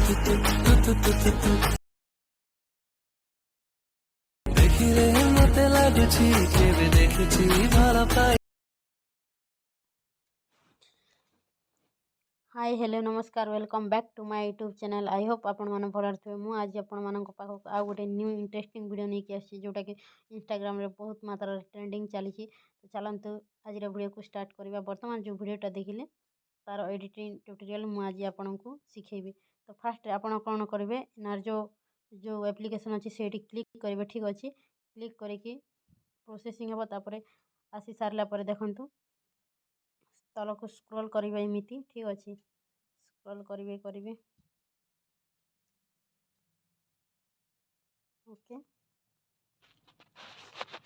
ଦେଖିଲେ ମତେ ଲାଗୁଛି କେବେ ଦେଖିଛି ଭଲ ପାଇ। हाय हेलो नमस्कार welcome back to my YouTube channel. I hope आपण मैंने भल थे। मुझे आज आपण पाखक आउ गोटे न्यू इंटरेस्टिंग वीडियो नहीं आसी जोटा कि इंस्टाग्राम रे बहुत मात्रा ट्रेंडिंग चली। तो चलतु आज वीडियो को स्टार्ट करवा। बर्तमान जो वीडियोटा देखिले तार एडिटिंग ट्यूटोरियल मुझे आज आपन को सिखेबी। तो फास्ट आपण कौन करेंगे ना जो जो एप्लिकेशन अच्छी से क्लिक करेंगे। ठीक अच्छे क्लिक करके प्रोसेसिंग हे तापर आसी सारा देखु तलक स्क्रॉल करेंगे एमती। ठीक अच्छे स्क्रॉल करेंगे ओके।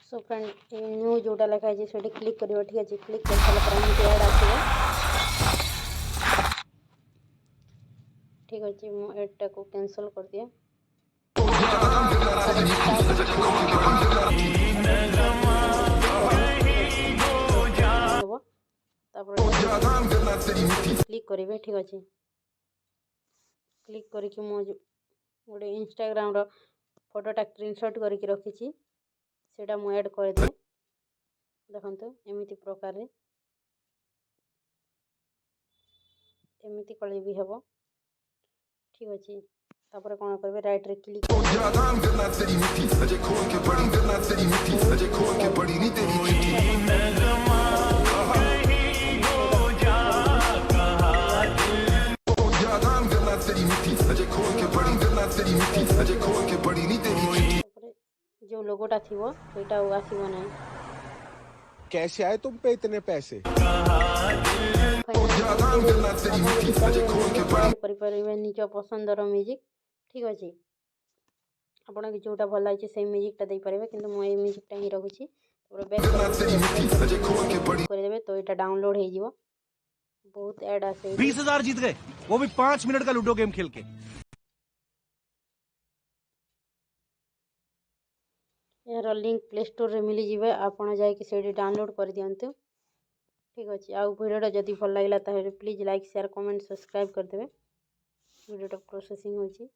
सो फ्रेंड न्यू जोटा लिखा है से क्लिक करेंगे। ठीक अच्छे क्लिक कर सारा ऐड आसो। ठीक अच्छे मुझे एडटा को कैंसल कर दिए। क्लिक करेंगे। ठीक अच्छे क्लिक करके मुझे गोटे इंस्टाग्राम रो फोटोटा स्क्रीनशॉट करके रखी सेटा मु ऐड कर दिए। देखो एमती प्रकार एमती कले भी हम। ठीक अच्छे तापर कौन करेंगे राइट रे क्लिक जो लोगोटा थी सेटा आसब ना। कैसे आए तुम पे इतने पैसे? निज पसंदर म्यूजिक। ठीक अच्छे आपन जोटा भल लगे से म्यूजिकटा दे पारे कि मुझे म्यूजिकटा ही रखुच्छी। करदे तो यहाँ डाउनलोड हो बहुत ऐड आसे। 20,000 जीत गए वो भी 5 मिनट का लूडो गेम खेल के। यार लिंक प्ले स्टोर रे मिली जिवे आपण जाई कि सेडी डाउनलोड कर दियंतु। ठीक अच्छे आउ वीडियोटा जदि भल लगा please like share comment subscribe करदे। वीडियोटा प्रोसेसिंग होची।